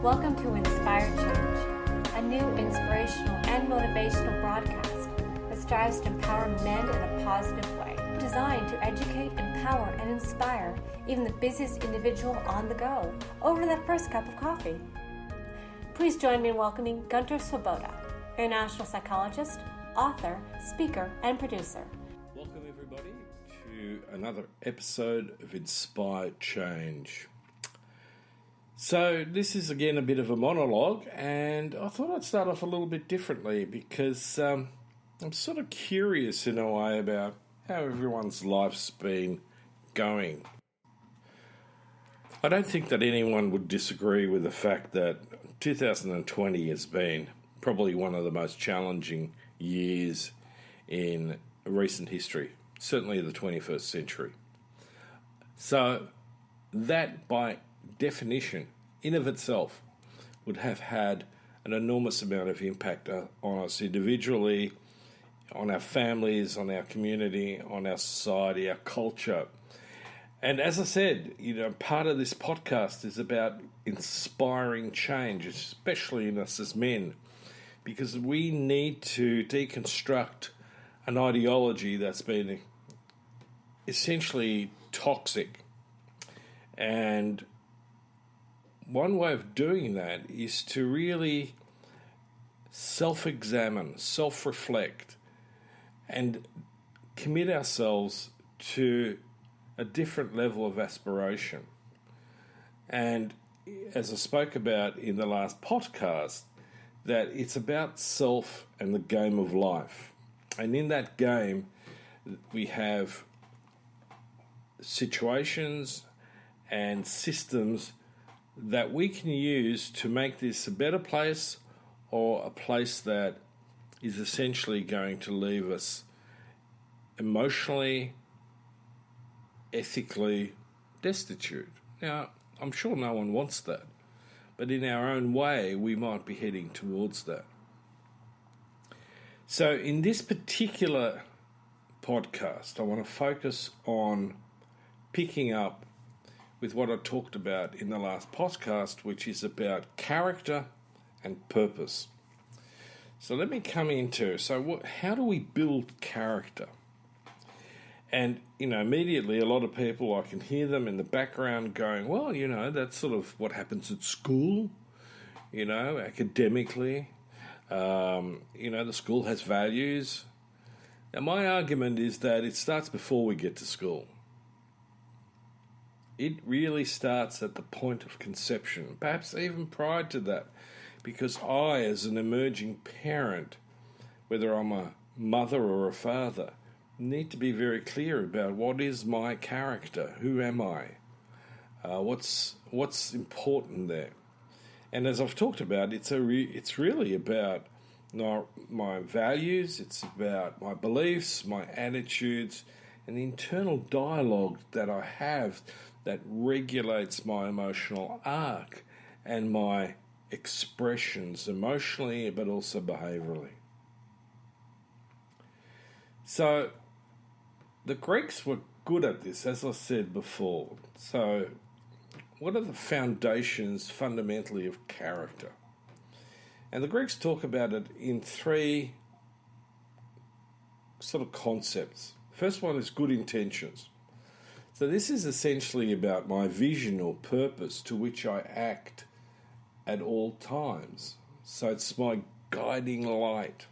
Welcome to Inspired Change, a new inspirational and motivational broadcast that strives to empower men in a positive way, designed to educate, empower, and inspire even the busiest individual on the go over that first cup of coffee. Please join me in welcoming Gunter, international psychologist, author, speaker, and producer. Welcome everybody to another episode of Inspired Change. So this is again a bit of a monologue, and I thought I'd start off a little bit differently because I'm sort of curious in a way about how everyone's life's been going. I don't think that anyone would disagree with the fact that 2020 has been probably one of the most challenging years in recent history, certainly the 21st century. So that by definition, in of itself, would have had an enormous amount of impact on us individually, on our families, on our community, on our society, our culture. And as I said, part of this podcast is about inspiring change, especially in us as men, because we need to deconstruct an ideology that's been essentially toxic. And one way of doing that is to really self-examine, self-reflect, and commit ourselves to a different level of aspiration. And as I spoke about in the last podcast, that it's about self and the game of life. And in that game, we have situations and systems that we can use to make this a better place or a place that is essentially going to leave us emotionally, ethically destitute. Now, I'm sure no one wants that, but in our own way, we might be heading towards that. So in this particular podcast, I want to focus on picking up with what I talked about in the last podcast, which is about character and purpose. So let me come into, how do we build character? And, immediately a lot of people, I can hear them in the background going, well, that's sort of what happens at school, academically. The school has values. Now, my argument is that it starts before we get to school. It really starts at the point of conception, perhaps even prior to that, because I, as an emerging parent, whether I'm a mother or a father, need to be very clear about what is my character, who am I, what's important there. And as I've talked about, it's really about my values, it's about my beliefs, my attitudes, and the internal dialogue that I have that regulates my emotional arc and my expressions emotionally, but also behaviorally. So the Greeks were good at this, as I said before. So what are the foundations fundamentally of character? And the Greeks talk about it in three sort of concepts. First one is good intentions. So this is essentially about my vision or purpose to which I act at all times. So it's my guiding light.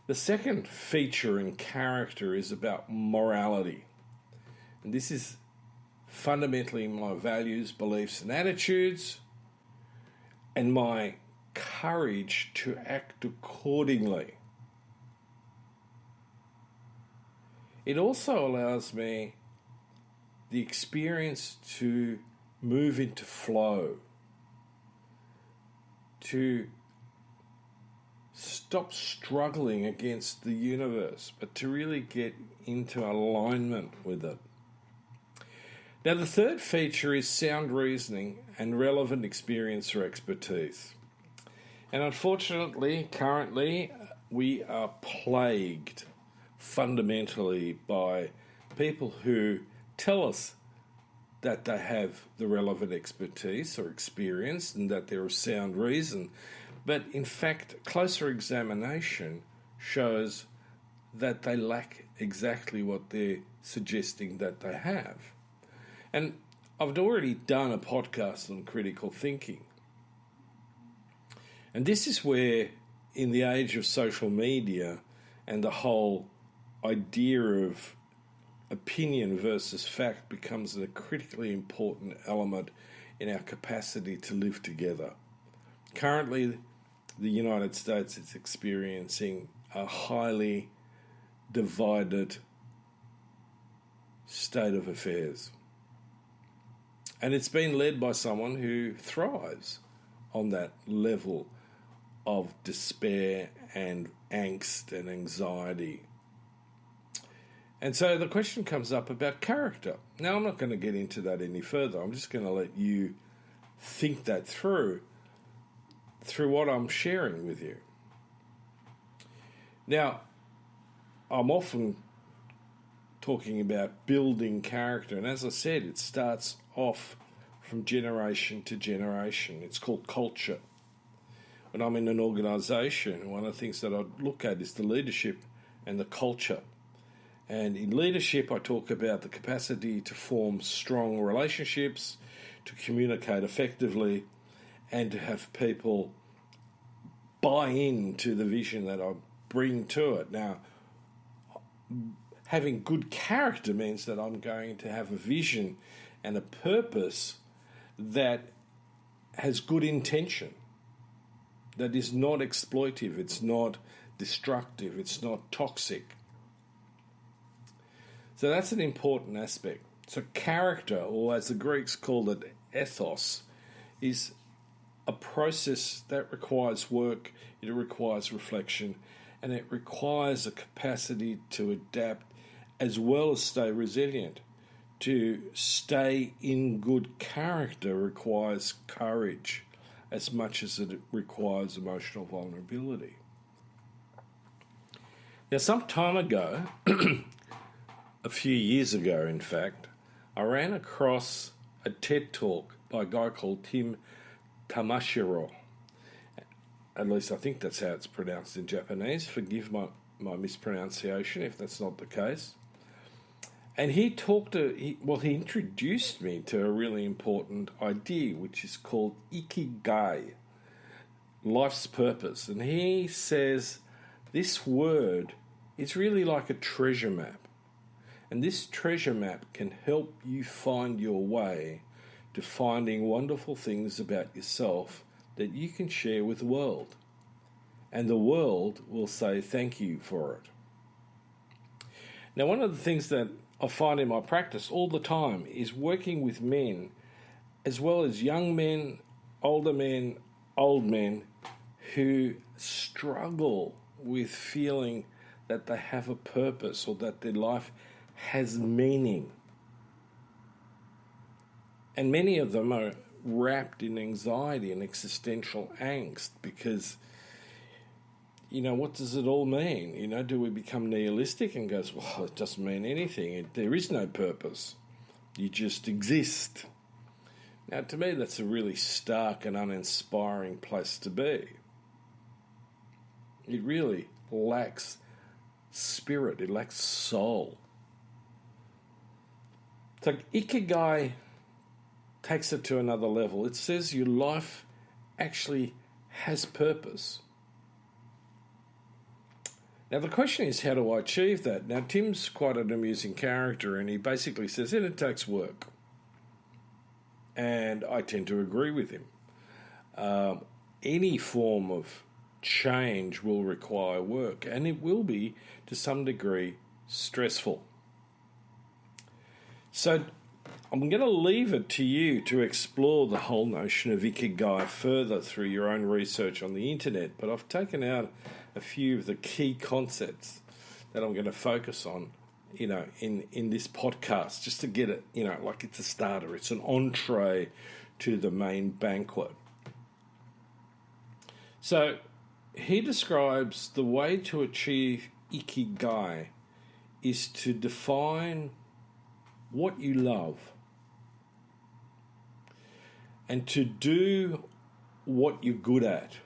The second feature in character is about morality. And this is fundamentally my values, beliefs, and attitudes, and my courage to act accordingly. It also allows me the experience to move into flow, to stop struggling against the universe, but to really get into alignment with it. Now, the third feature is sound reasoning and relevant experience or expertise. And unfortunately, currently, we are plagued fundamentally by people who tell us that they have the relevant expertise or experience and that there is sound reason. But in fact, closer examination shows that they lack exactly what they're suggesting that they have. And I've already done a podcast on critical thinking. And this is where, in the age of social media and the whole idea of opinion versus fact becomes a critically important element in our capacity to live together. Currently, the United States is experiencing a highly divided state of affairs. And it's been led by someone who thrives on that level of despair and angst and anxiety. And so the question comes up about character. Now, I'm not going to get into that any further. I'm just going to let you think that through what I'm sharing with you. Now, I'm often talking about building character, and as I said, it starts off from generation to generation. It's called culture. When I'm in an organisation, one of the things that I look at is the leadership and the culture. And in leadership, I talk about the capacity to form strong relationships, to communicate effectively, and to have people buy into the vision that I bring to it. Now, having good character means that I'm going to have a vision and a purpose that has good intention, that is not exploitive, it's not destructive, it's not toxic. So that's an important aspect. So character, or as the Greeks called it, ethos, is a process that requires work, it requires reflection, and it requires a capacity to adapt as well as stay resilient. To stay in good character requires courage as much as it requires emotional vulnerability. Now, some time ago, a few years ago in fact, I ran across a TED Talk by a guy called Tim Tamashiro. At least I think that's how it's pronounced in Japanese. Forgive my mispronunciation if that's not the case. And he introduced me to a really important idea, which is called Ikigai, life's purpose. And he says this word is really like a treasure map. And this treasure map can help you find your way to finding wonderful things about yourself that you can share with the world. And the world will say thank you for it. Now, one of the things that I find in my practice all the time is working with men, as well as young men, old men, who struggle with feeling that they have a purpose or that their life has meaning. And many of them are wrapped in anxiety and existential angst because, what does it all mean? Do we become nihilistic and goes, well, it doesn't mean anything. There is no purpose. You just exist. Now, to me, that's a really stark and uninspiring place to be. It really lacks spirit. It lacks soul. So Ikigai takes it to another level. It says your life actually has purpose. Now, the question is, how do I achieve that? Now, Tim's quite an amusing character, and he basically says that it takes work. And I tend to agree with him. Any form of change will require work, and it will be, to some degree, stressful. So I'm going to leave it to you to explore the whole notion of Ikigai further through your own research on the internet, but I've taken out a few of the key concepts that I'm going to focus on, in this podcast, just to get it, like it's a starter. It's an entree to the main banquet. So he describes the way to achieve Ikigai is to define what you love and to do what you're good at,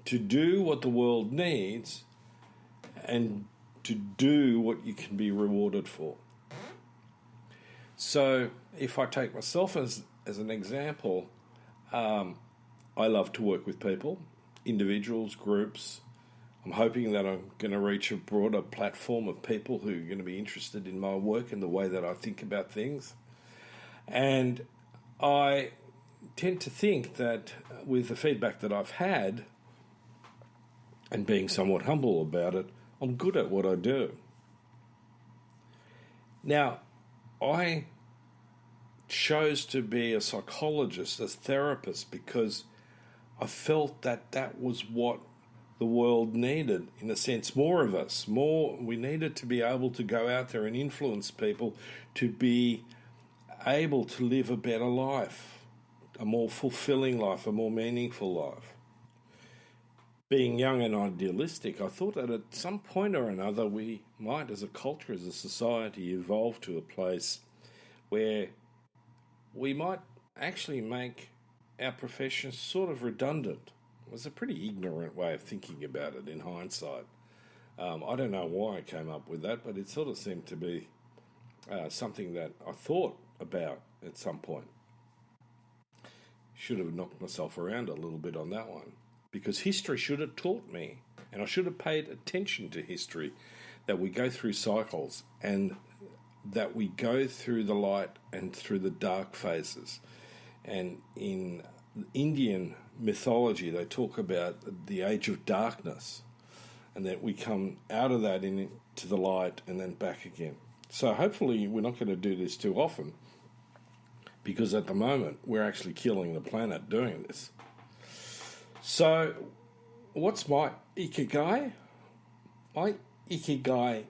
to do what the world needs, and to do what you can be rewarded for. So if I take myself as an example, I love to work with people, individuals, groups. I'm hoping that I'm going to reach a broader platform of people who are going to be interested in my work and the way that I think about things. And I tend to think that with the feedback that I've had, and being somewhat humble about it, I'm good at what I do. Now, I chose to be a psychologist, a therapist, because I felt that that was what the world needed, in a sense, more of us. We needed to be able to go out there and influence people to be able to live a better life, a more fulfilling life, a more meaningful life. Being young and idealistic, I thought that at some point or another we might, as a culture, as a society, evolve to a place where we might actually make our profession sort of redundant. It was a pretty ignorant way of thinking about it in hindsight. I don't know why I came up with that, but it sort of seemed to be something that I thought about at some point. Should have knocked myself around a little bit on that one, because history should have taught me, and I should have paid attention to history, that we go through cycles and that we go through the light and through the dark phases. And in Indian mythology, they talk about the age of darkness, and that we come out of that into the light and then back again. So hopefully we're not going to do this too often, because at the moment we're actually killing the planet doing this. So what's my Ikigai? My Ikigai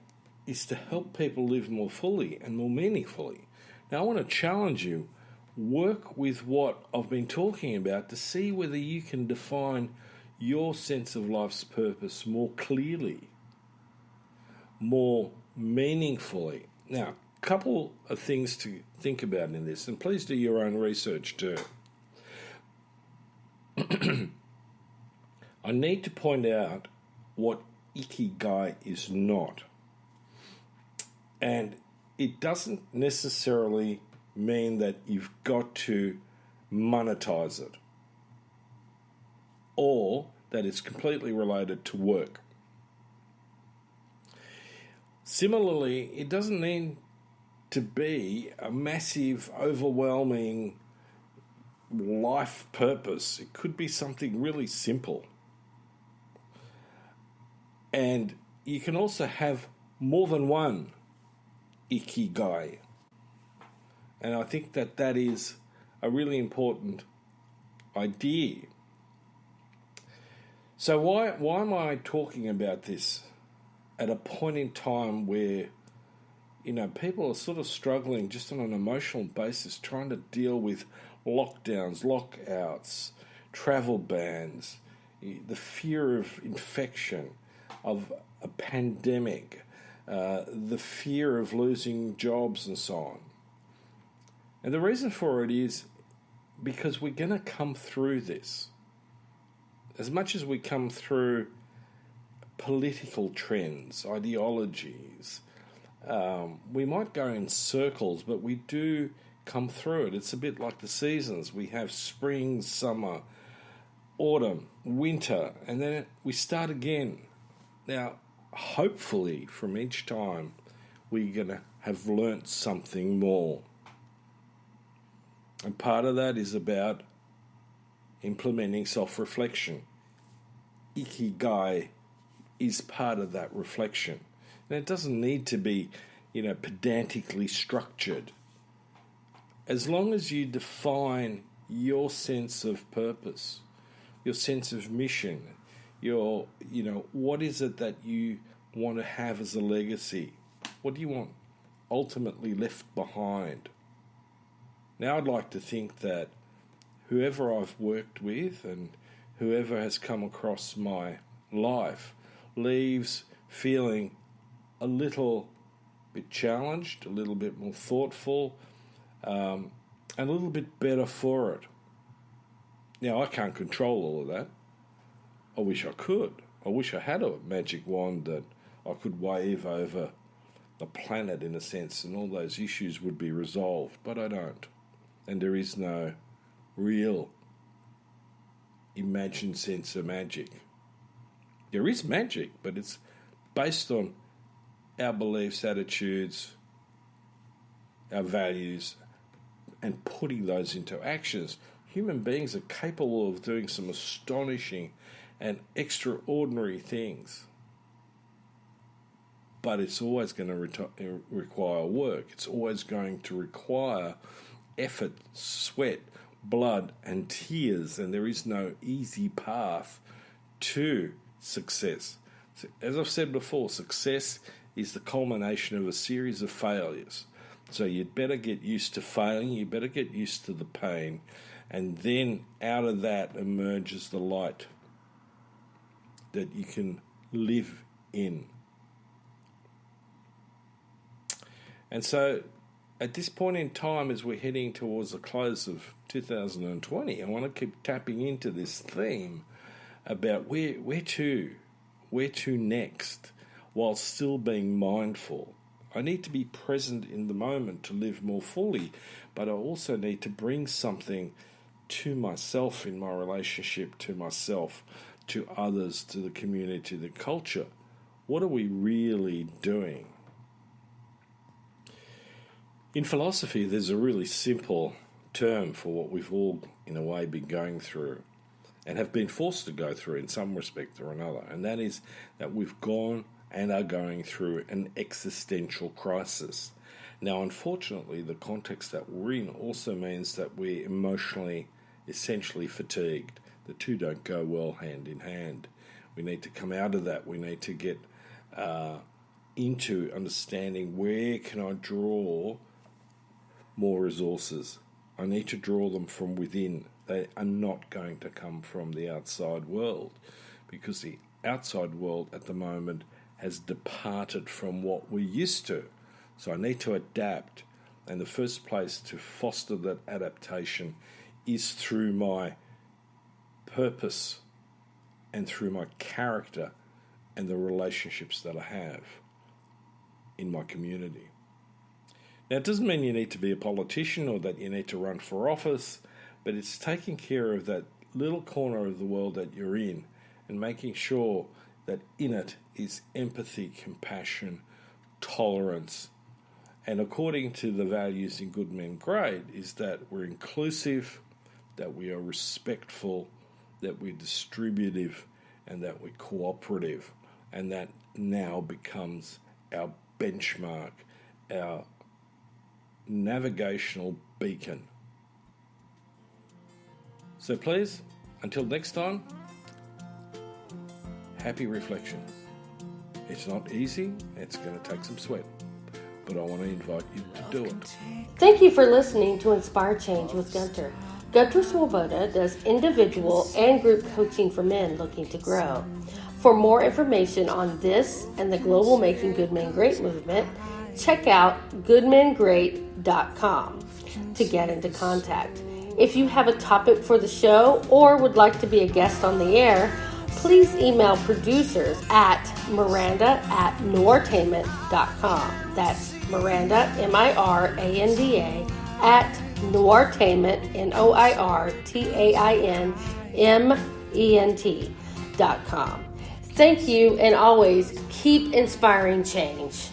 is to help people live more fully and more meaningfully. Now I want to challenge you, work with what I've been talking about to see whether you can define your sense of life's purpose more clearly, more meaningfully. Now, a couple of things to think about in this, and please do your own research too. I need to point out what Ikigai is not. And it doesn't necessarily mean that you've got to monetize it, or that it's completely related to work. Similarly, it doesn't need to be a massive, overwhelming life purpose. It could be something really simple. And you can also have more than one Ikigai. And I think that that is a really important idea. So why am I talking about this at a point in time where, people are sort of struggling just on an emotional basis, trying to deal with lockdowns, lockouts, travel bans, the fear of infection, of a pandemic, the fear of losing jobs and so on. And the reason for it is because we're going to come through this. As much as we come through political trends, ideologies, we might go in circles, but we do come through it. It's a bit like the seasons. We have spring, summer, autumn, winter, and then we start again. Now, hopefully from each time, we're going to have learnt something more. And part of that is about implementing self-reflection. Ikigai is part of that reflection. And it doesn't need to be, pedantically structured. As long as you define your sense of purpose, your sense of mission, what is it that you want to have as a legacy? What do you want ultimately left behind? Now, I'd like to think that whoever I've worked with and whoever has come across my life leaves feeling a little bit challenged, a little bit more thoughtful, a and a little bit better for it. Now, I can't control all of that. I wish I could. I wish I had a magic wand that I could wave over the planet in a sense and all those issues would be resolved, but I don't. And there is no real imagined sense of magic. There is magic, but it's based on our beliefs, attitudes, our values, and putting those into actions. Human beings are capable of doing some astonishing and extraordinary things. But it's always going to require work. It's always going to require effort, sweat, blood, and tears. And there is no easy path to success. So, as I've said before, success is the culmination of a series of failures. So you'd better get used to failing. You better get used to the pain. And then out of that emerges the light that you can live in. And so at this point in time, as we're heading towards the close of 2020, I want to keep tapping into this theme about where to next, while still being mindful. I need to be present in the moment to live more fully, but I also need to bring something to myself in my relationship to myself, to others, to the community, to the culture. What are we really doing? In philosophy, there's a really simple term for what we've all, in a way, been going through and have been forced to go through in some respect or another, and that is that we've gone and are going through an existential crisis. Now, unfortunately, the context that we're in also means that we're emotionally, essentially fatigued. The two don't go well hand in hand. We need to come out of that. We need to get into understanding where can I draw more resources. I need to draw them from within. They are not going to come from the outside world, because the outside world at the moment has departed from what we're used to. So I need to adapt, and the first place to foster that adaptation is through my purpose and through my character and the relationships that I have in my community. Now, it doesn't mean you need to be a politician or that you need to run for office, but it's taking care of that little corner of the world that you're in and making sure that in it is empathy, compassion, tolerance, and according to the values in Good Men Great, is that we're inclusive, that we are respectful, that we're distributive, and that we're cooperative. And that now becomes our benchmark, our navigational beacon. So please, until next time, happy reflection. It's not easy, it's going to take some sweat, but I want to invite you to do it. Thank you for listening to Inspire Change with Gunter. Gunter Swoboda does individual and group coaching for men looking to grow. For more information on this and the global Making Good Men Great movement, check out goodmengreat.com to get into contact. If you have a topic for the show or would like to be a guest on the air, please email producers at miranda@noirtainment.com. That's Miranda, Miranda, at noirtainment, noirtainment.com. Thank you, and always keep inspiring change.